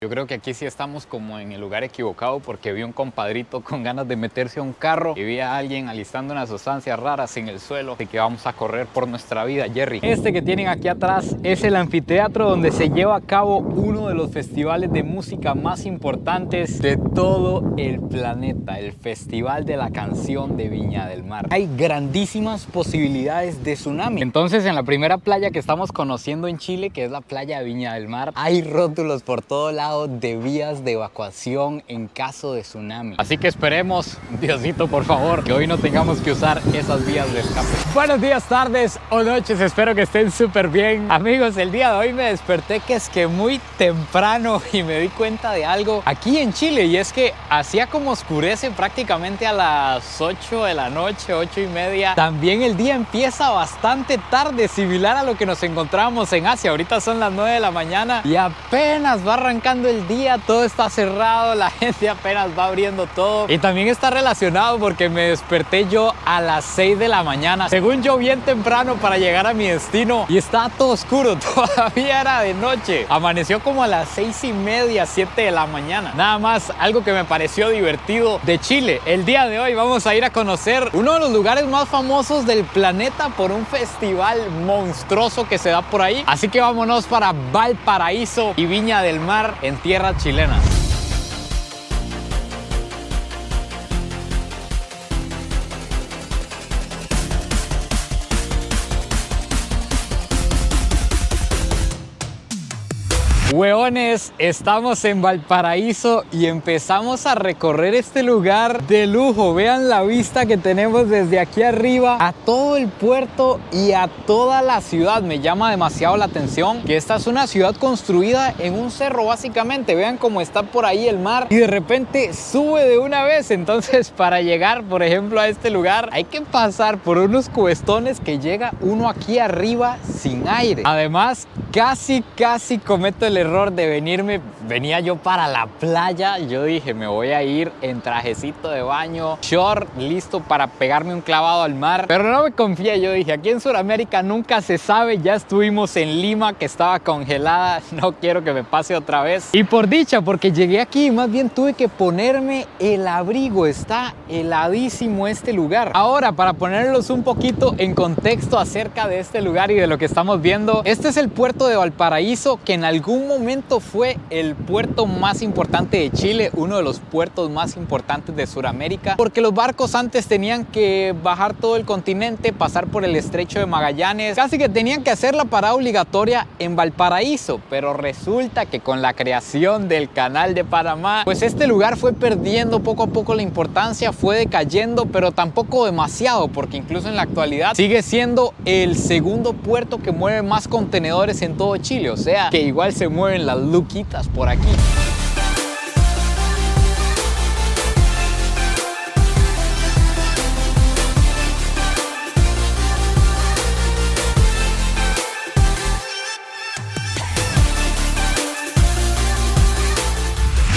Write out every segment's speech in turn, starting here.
Yo creo que aquí sí estamos como en el lugar equivocado porque vi un compadrito con ganas de meterse a un carro y vi a alguien alistando unas sustancias raras en el suelo. Así que vamos a correr por nuestra vida, Jerry. Este que tienen aquí atrás es el anfiteatro donde se lleva a cabo uno de los festivales de música más importantes de todo el planeta, el Festival de la Canción de Viña del Mar. Hay grandísimas posibilidades de tsunami. Entonces, en la primera playa que estamos conociendo en Chile, que es la playa de Viña del Mar, hay rótulos por todo lado de vías de evacuación en caso de tsunami. Así que esperemos, Diosito, por favor, que hoy no tengamos que usar esas vías de escape. Buenos días, tardes o noches, espero que estén súper bien. Amigos, el día de hoy me desperté muy temprano y me di cuenta de algo aquí en Chile, y es que hacía como oscurece prácticamente a las 8 de la noche, 8:30. También el día empieza bastante tarde, similar a lo que nos encontramos en Asia. Ahorita son las 9 de la mañana y apenas va arrancando el día, todo está cerrado, la gente apenas va abriendo todo. Y también está relacionado porque me desperté yo a las 6 de la mañana, según yo bien temprano, para llegar a mi destino, y estaba todo oscuro, todavía era de noche. Amaneció como a las 6:30, 7 de la mañana. Nada más, algo que me pareció divertido de Chile. El día de hoy vamos a ir a conocer uno de los lugares más famosos del planeta por un festival monstruoso que se da por ahí. Así que vámonos para Valparaíso y Viña del Mar, en tierra chilena. Hueones, estamos en Valparaíso y empezamos a recorrer este lugar de lujo. Vean la vista que tenemos desde aquí arriba a todo el puerto y a toda la ciudad. Me llama demasiado la atención que esta es una ciudad construida en un cerro básicamente. Vean cómo está por ahí el mar y de repente sube de una vez. Entonces, para llegar, por ejemplo, a este lugar hay que pasar por unos cuestones que llega uno aquí arriba sin aire. Además, casi cometo el error de venía yo para la playa. Yo dije, me voy a ir en trajecito de baño, short, listo para pegarme un clavado al mar, pero no me confié. Yo dije, aquí en Sudamérica nunca se sabe. Ya estuvimos en Lima, que estaba congelada, no quiero que me pase otra vez. Y por dicha, porque llegué aquí, más bien tuve que ponerme el abrigo. Está heladísimo este lugar. Ahora, para ponerlos un poquito en contexto acerca de este lugar y de lo que estamos viendo, este es el puerto de Valparaíso, que en algún momento fue el puerto más importante de Chile, uno de los puertos más importantes de Sudamérica, porque los barcos antes tenían que bajar todo el continente, pasar por el estrecho de Magallanes, casi que tenían que hacer la parada obligatoria en Valparaíso. Pero resulta que con la creación del Canal de Panamá, pues este lugar fue perdiendo poco a poco la importancia, fue decayendo, pero tampoco demasiado, porque incluso en la actualidad sigue siendo el segundo puerto que mueve más contenedores en todo Chile. O sea, que igual se mueven las luquitas por aquí.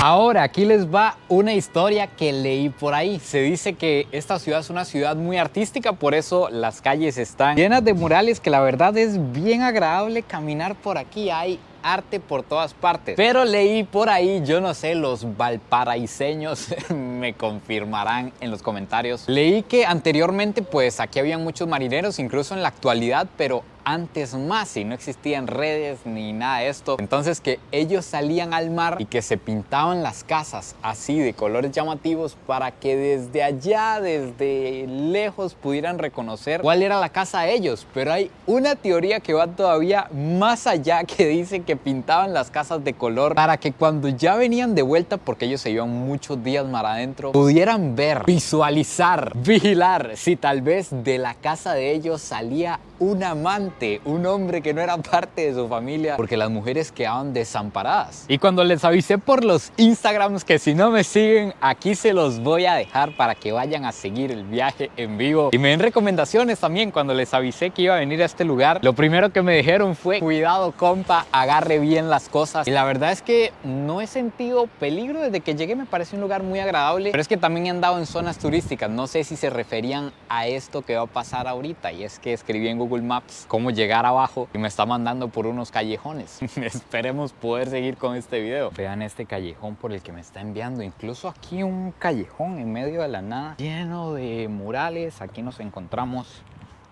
Ahora, aquí les va una historia que leí por ahí. Se dice que esta ciudad es una ciudad muy artística, por eso las calles están llenas de murales, que la verdad es bien agradable caminar por aquí. Hay arte por todas partes. Pero leí por ahí, yo no sé, los valparaiseños me confirmarán en los comentarios. Leí que anteriormente pues aquí habían muchos marineros, incluso en la actualidad, pero antes más, y no existían redes ni nada de esto. Entonces, que ellos salían al mar y que se pintaban las casas así de colores llamativos para que desde allá, desde lejos, pudieran reconocer cuál era la casa de ellos. Pero hay una teoría que va todavía más allá, que dice que pintaban las casas de color para que cuando ya venían de vuelta, porque ellos se iban muchos días mar adentro, pudieran ver, visualizar, vigilar si tal vez de la casa de ellos salía un amante, un hombre que no era parte de su familia, porque las mujeres quedaban desamparadas. Y cuando les avisé por los Instagrams, que si no me siguen, aquí se los voy a dejar para que vayan a seguir el viaje en vivo y me den recomendaciones también. Cuando les avisé que iba a venir a este lugar, lo primero que me dijeron fue: cuidado, compa, agarre bien las cosas. Y la verdad es que no he sentido peligro desde que llegué. Me parece un lugar muy agradable, pero es que también he andado en zonas turísticas. No sé si se referían a esto que va a pasar ahorita, y es que escribí en Google Google Maps cómo llegar abajo y me está mandando por unos callejones. Esperemos poder seguir con este video. Vean este callejón por el que me está enviando. Incluso aquí un callejón en medio de la nada, lleno de murales. Aquí nos encontramos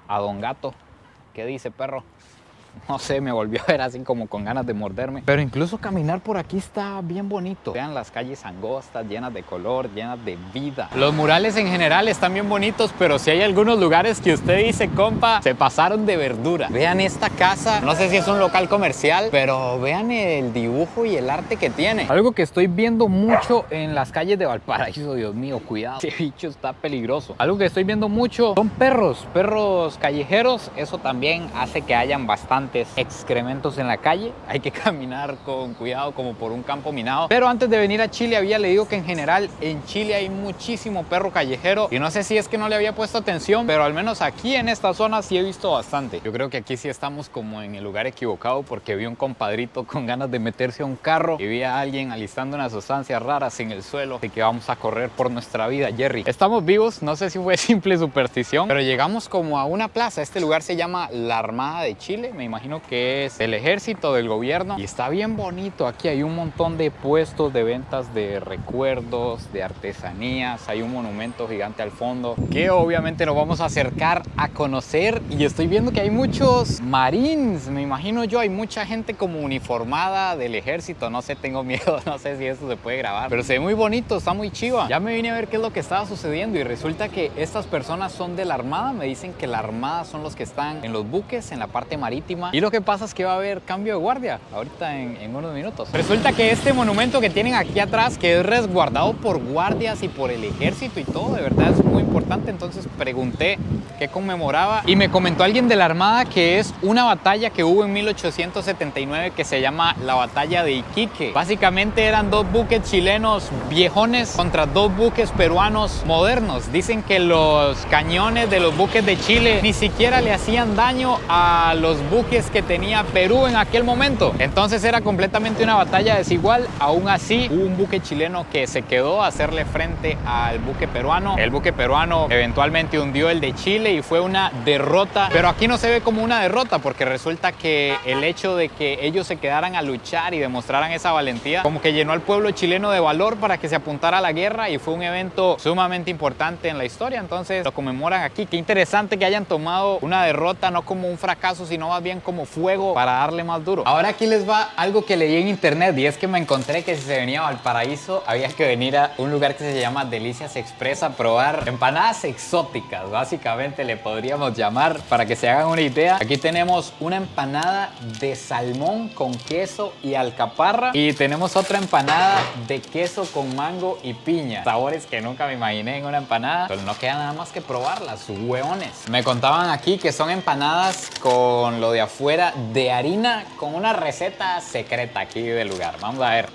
a Don Gato. ¿Qué dice, perro? No sé, me volvió a ver así como con ganas de morderme. Pero incluso caminar por aquí está bien bonito. Vean las calles angostas, llenas de color, llenas de vida. Los murales en general están bien bonitos, pero si hay algunos lugares que usted dice, compa, se pasaron de verdura. Vean esta casa, no sé si es un local comercial, pero vean el dibujo y el arte que tiene. Algo que estoy viendo mucho en las calles de Valparaíso, Dios mío, cuidado, ese bicho está peligroso. Algo que estoy viendo mucho son perros callejeros. Eso también hace que hayan bastantes excrementos en la calle. Hay que caminar con cuidado como por un campo minado. Pero antes de venir a Chile había leído que en general en Chile hay muchísimo perro callejero y no sé si es que no le había puesto atención, pero al menos aquí en esta zona sí he visto bastante. Yo creo que aquí sí estamos como en el lugar equivocado, porque vi un compadrito con ganas de meterse a un carro y vi a alguien alistando unas sustancias raras en el suelo. Así que vamos a correr por nuestra vida, Jerry. Estamos vivos, no sé si fue simple superstición, pero llegamos como a una plaza. Este lugar se llama la Armada de Chile, me imagino que es el ejército del gobierno, y está bien bonito. Aquí hay un montón de puestos de ventas de recuerdos, de artesanías. Hay un monumento gigante al fondo que obviamente nos vamos a acercar a conocer, y estoy viendo que hay muchos marines, me imagino yo. Hay mucha gente como uniformada del ejército. No sé, tengo miedo, no sé si esto se puede grabar, pero se ve muy bonito, está muy chiva. Ya me vine a ver qué es lo que estaba sucediendo y resulta que estas personas son de la Armada. Me dicen que la Armada son los que están en los buques, en la parte marítima, y lo que pasa es que va a haber cambio de guardia ahorita en unos minutos. Resulta que este monumento que tienen aquí atrás, que es resguardado por guardias y por el ejército y todo, de verdad es muy importante. Entonces pregunté qué conmemoraba y me comentó alguien de la Armada que es una batalla que hubo en 1879 que se llama la batalla de Iquique. Básicamente eran dos buques chilenos viejones contra dos buques peruanos modernos. Dicen que los cañones de los buques de Chile ni siquiera le hacían daño a los buques que tenía Perú en aquel momento. Entonces era completamente una batalla desigual. Aún así hubo un buque chileno que se quedó a hacerle frente al buque peruano. El buque peruano eventualmente hundió el de Chile y fue una derrota, pero aquí no se ve como una derrota, porque resulta que el hecho de que ellos se quedaran a luchar y demostraran esa valentía como que llenó al pueblo chileno de valor para que se apuntara a la guerra, y fue un evento sumamente importante en la historia. Entonces lo conmemoran aquí. Qué interesante que hayan tomado una derrota no como un fracaso, sino más bien como fuego para darle más duro. Ahora aquí les va algo que leí en internet, y es que me encontré que si se venía a Valparaíso había que venir a un lugar que se llama Delicias Express a probar empanadas exóticas, básicamente le podríamos llamar, para que se hagan una idea. Aquí tenemos una empanada de salmón con queso y alcaparra, y tenemos otra empanada de queso con mango y piña, sabores que nunca me imaginé en una empanada, pero no queda nada más que probarlas, hueones. Me contaban aquí que son empanadas con lo de afuera de harina, con una receta secreta aquí del lugar. Vamos a ver.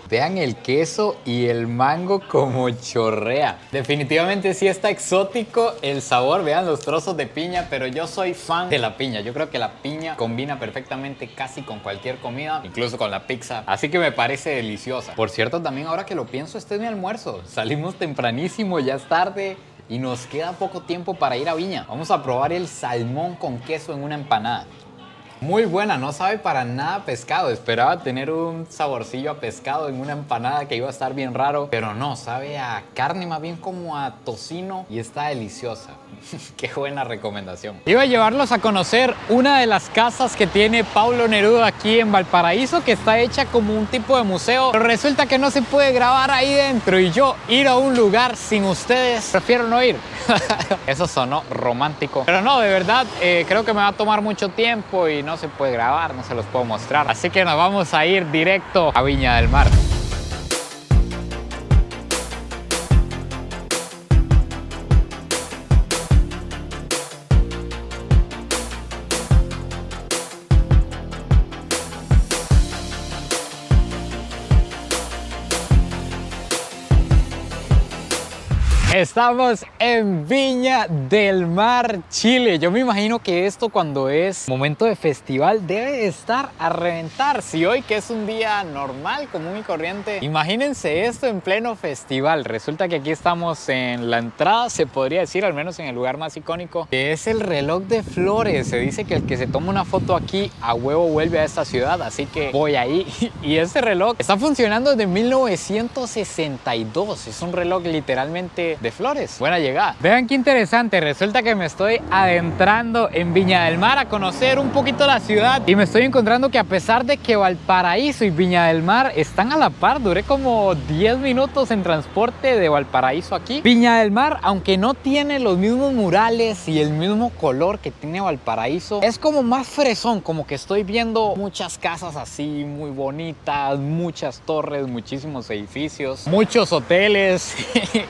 Vean el queso y el mango como chorrea. Definitivamente sí está exótico el sabor. Vean los trozos de piña, pero yo soy fan de la piña. Yo creo que la piña combina perfectamente casi con cualquier comida, incluso con la pizza. Así que me parece deliciosa. Por cierto, también ahora que lo pienso, este es mi almuerzo. Salimos tempranísimo, ya es tarde y nos queda poco tiempo para ir a Viña. Vamos a probar el salmón con queso en una empanada. Muy buena, no sabe para nada a pescado. Esperaba tener un saborcillo a pescado en una empanada que iba a estar bien raro, pero no, sabe a carne, más bien como a tocino, y está deliciosa. Qué buena recomendación. Iba a llevarlos a conocer una de las casas que tiene Pablo Neruda aquí en Valparaíso, que está hecha como un tipo de museo, pero resulta que no se puede grabar ahí dentro, y yo ir a un lugar sin ustedes, prefiero no ir. Eso sonó romántico, pero no, de verdad, creo que me va a tomar mucho tiempo y no se puede grabar, no se los puedo mostrar. Así que nos vamos a ir directo a Viña del Mar. Estamos en Viña del Mar, Chile. Yo me imagino que esto, cuando es momento de festival, debe estar a reventar. Si hoy, que es un día normal, común y corriente, imagínense esto en pleno festival. Resulta que aquí estamos en la entrada, se podría decir, al menos en el lugar más icónico, que es el reloj de flores. Se dice que el que se toma una foto aquí a huevo vuelve a esta ciudad, así que voy ahí. Y este reloj está funcionando desde 1962. Es un reloj literalmente de flores. Buena llegada. Vean qué interesante. Resulta que me estoy adentrando en Viña del Mar a conocer un poquito la ciudad, y me estoy encontrando que, a pesar de que Valparaíso y Viña del Mar están a la par, duré como 10 minutos en transporte de Valparaíso aquí. Viña del Mar, aunque no tiene los mismos murales y el mismo color que tiene Valparaíso, es como más fresón, como que estoy viendo muchas casas así muy bonitas, muchas torres, muchísimos edificios, muchos hoteles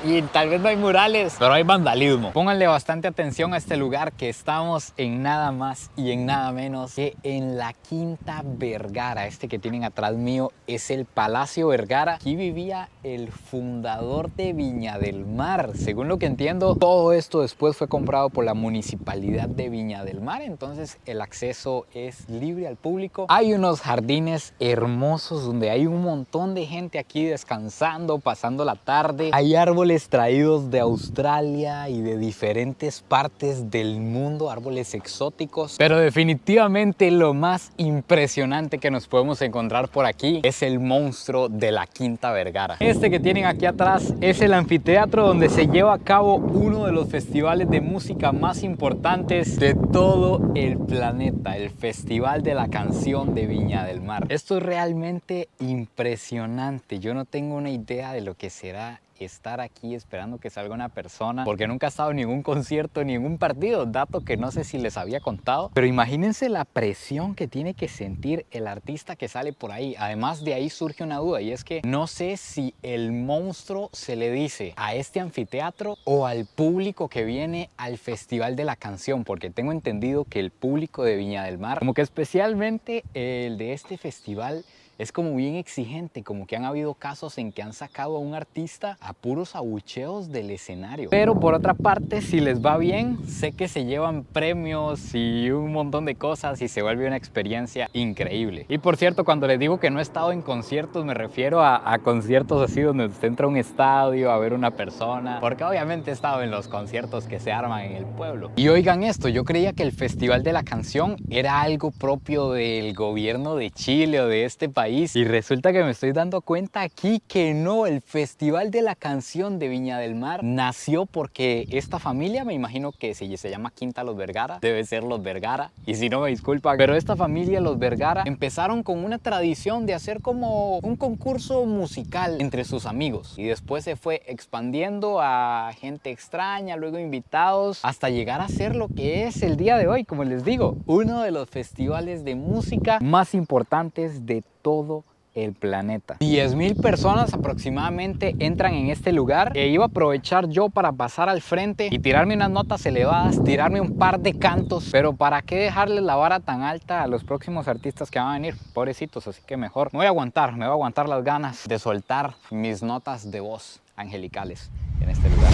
y tal vez no hay murales, pero hay vandalismo. Pónganle bastante atención a este lugar, que estamos en nada más y en nada menos que en la Quinta Vergara. Este que tienen atrás mío es el Palacio Vergara. Aquí vivía el fundador de Viña del Mar. Según lo que entiendo, todo esto después fue comprado por la municipalidad de Viña del Mar, entonces el acceso es libre al público. Hay unos jardines hermosos donde hay un montón de gente aquí descansando, pasando la tarde. Hay árboles traídos de Australia y de diferentes partes del mundo, árboles exóticos, pero definitivamente lo más impresionante que nos podemos encontrar por aquí es el monstruo de la Quinta Vergara. Este que tienen aquí atrás es el anfiteatro donde se lleva a cabo uno de los festivales de música más importantes de todo el planeta, el Festival de la Canción de Viña del Mar. Esto es realmente impresionante. Yo no tengo una idea de lo que será estar aquí esperando que salga una persona, porque nunca he estado en ningún concierto, ni en ningún partido, dato que no sé si les había contado, pero imagínense la presión que tiene que sentir el artista que sale por ahí. Además, de ahí surge una duda, y es que no sé si el monstruo se le dice a este anfiteatro o al público que viene al Festival de la Canción, porque tengo entendido que el público de Viña del Mar, como que especialmente el de este festival, es como bien exigente, como que han habido casos en que han sacado a un artista a puros abucheos del escenario. Pero por otra parte, si les va bien, sé que se llevan premios y un montón de cosas y se vuelve una experiencia increíble. Y por cierto, cuando les digo que no he estado en conciertos, me refiero a conciertos así donde usted entra a un estadio a ver una persona, porque obviamente he estado en los conciertos que se arman en el pueblo. Y oigan esto, yo creía que el Festival de la Canción era algo propio del gobierno de Chile o de este país, y resulta que me estoy dando cuenta aquí que no. El Festival de la Canción de Viña del Mar nació porque esta familia, me imagino que se llama Quinta Los Vergara, debe ser Los Vergara, y si no me disculpan, pero esta familia Los Vergara empezaron con una tradición de hacer como un concurso musical entre sus amigos, y después se fue expandiendo a gente extraña, luego invitados, hasta llegar a ser lo que es el día de hoy, como les digo, uno de los festivales de música más importantes de todo el planeta. 10,000 personas aproximadamente entran en este lugar, e iba a aprovechar yo para pasar al frente y tirarme unas notas elevadas, tirarme un par de cantos, pero para qué dejarles la vara tan alta a los próximos artistas que van a venir, pobrecitos, así que mejor me voy a aguantar las ganas de soltar mis notas de voz angelicales en este lugar.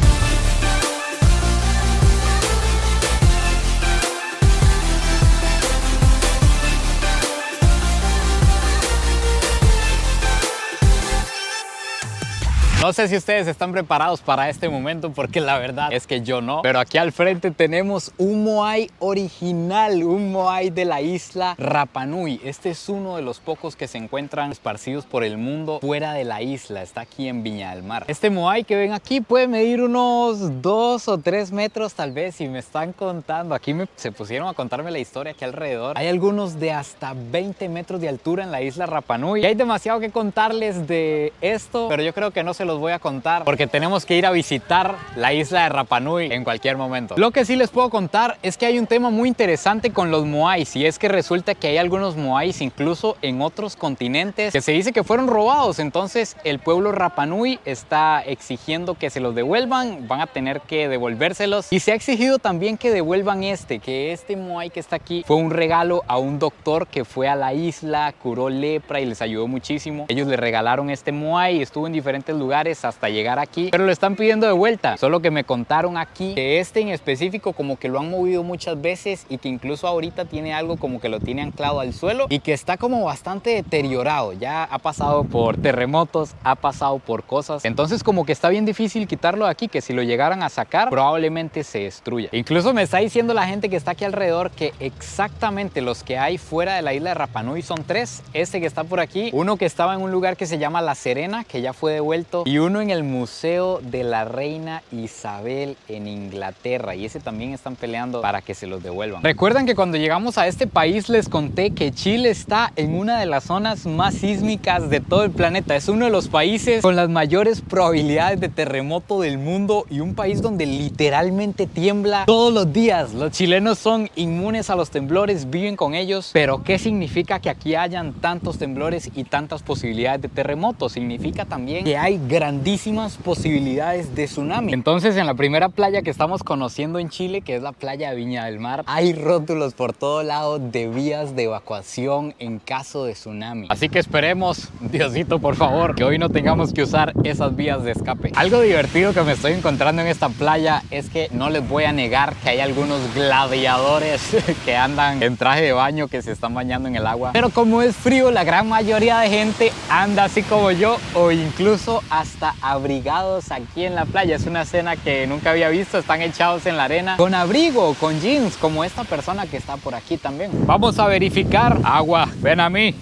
No sé si ustedes están preparados para este momento, porque la verdad es que yo no. Pero aquí al frente tenemos un Moai original, un Moai de la isla Rapa Nui. Este es uno de los pocos que se encuentran esparcidos por el mundo fuera de la isla. Está aquí en Viña del Mar. Este Moai que ven aquí puede medir unos 2 o 3 metros tal vez, y me están contando. Aquí se pusieron a contarme la historia aquí alrededor. Hay algunos de hasta 20 metros de altura en la isla Rapa Nui. Y hay demasiado que contarles de esto, pero yo creo que no se los voy a contar porque tenemos que ir a visitar la isla de Rapa Nui en cualquier momento. Lo que sí les puedo contar es que hay un tema muy interesante con los moais, y es que resulta que hay algunos moais incluso en otros continentes que se dice que fueron robados. Entonces el pueblo Rapa Nui está exigiendo que se los devuelvan, van a tener que devolvérselos, y se ha exigido también que devuelvan que este moai que está aquí fue un regalo a un doctor que fue a la isla, curó lepra y les ayudó muchísimo. Ellos le regalaron este moai y estuvo en diferentes lugares lugares hasta llegar aquí, pero lo están pidiendo de vuelta. Solo que me contaron aquí que este en específico como que lo han movido muchas veces y que incluso ahorita tiene algo como que lo tiene anclado al suelo y que está como bastante deteriorado. Ya ha pasado por terremotos, ha pasado por cosas. Entonces como que está bien difícil quitarlo de aquí, que si lo llegaran a sacar probablemente se destruya. Incluso me está diciendo la gente que está aquí alrededor que exactamente los que hay fuera de la isla de Rapa Nui son 3. Este que está por aquí, uno que estaba en un lugar que se llama La Serena, que ya fue devuelto, y uno en el Museo de la Reina Isabel en Inglaterra, y ese también están peleando para que se los devuelvan. Recuerdan que cuando llegamos a este país les conté que Chile está en una de las zonas más sísmicas de todo el planeta. Es uno de los países con las mayores probabilidades de terremoto del mundo y un país donde literalmente tiembla todos los días. Los chilenos son inmunes a los temblores, viven con ellos, pero ¿qué significa que aquí hayan tantos temblores y tantas posibilidades de terremoto? Significa también que hay grandísimas posibilidades de tsunami. Entonces en la primera playa que estamos conociendo en Chile, que es la playa de Viña del Mar, hay rótulos por todo lado de vías de evacuación en caso de tsunami. Así que esperemos, Diosito por favor, que hoy no tengamos que usar esas vías de escape. Algo divertido que me estoy encontrando en esta playa es que no les voy a negar que hay algunos gladiadores que andan en traje de baño, que se están bañando en el agua, pero como es frío, la gran mayoría de gente anda así como yo o incluso hasta abrigados aquí en la playa. Es una escena que nunca había visto, están echados en la arena con abrigo, con jeans, como esta persona que está por aquí también. Vamos a verificar. Agua, ven a mí.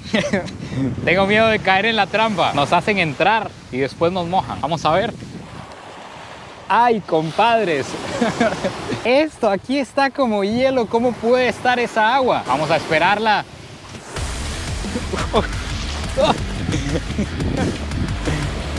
Tengo miedo de caer en la trampa. Nos hacen entrar y después nos mojan. Vamos a ver. ¡Ay, compadres! Esto aquí está como hielo. ¿Cómo puede estar esa agua? Vamos a esperarla.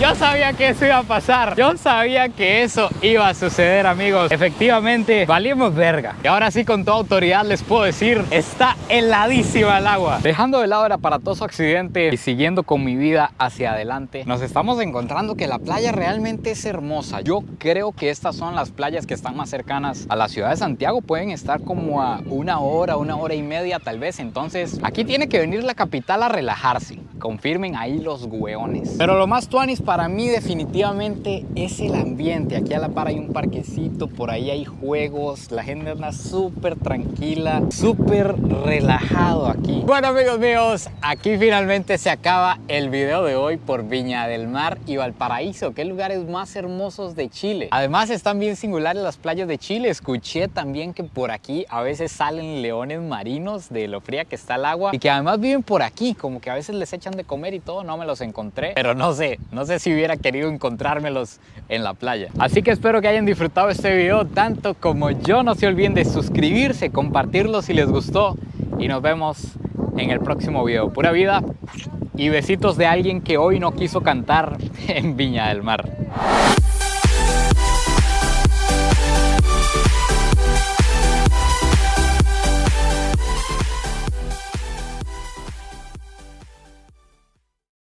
Yo sabía que eso iba a pasar. Yo sabía que eso iba a suceder, amigos. Efectivamente, valimos verga. Y ahora sí, con toda autoridad les puedo decir, está heladísima el agua. Dejando de lado el aparatoso accidente y siguiendo con mi vida hacia adelante, nos estamos encontrando que la playa realmente es hermosa. Yo creo que estas son las playas que están más cercanas a la ciudad de Santiago. Pueden estar como a una hora y media tal vez. Entonces, aquí tiene que venir la capital a relajarse. Confirmen ahí los hueones. Pero lo más tuanis para mí definitivamente es el ambiente. Aquí a la par hay un parquecito, por ahí hay juegos, la gente anda súper tranquila, súper relajado aquí. Bueno, amigos míos, aquí finalmente se acaba el video de hoy por Viña del Mar y Valparaíso, qué lugares más hermosos de Chile. Además están bien singulares las playas de Chile. Escuché también que por aquí a veces salen leones marinos de lo fría que está el agua y que además viven por aquí, como que a veces les echan de comer y todo. No me los encontré, pero no sé si hubiera querido encontrármelos en la playa. Así que espero que hayan disfrutado este video tanto como yo. No se olviden de suscribirse, compartirlo si les gustó y nos vemos en el próximo video. Pura vida y besitos de alguien que hoy no quiso cantar en Viña del Mar.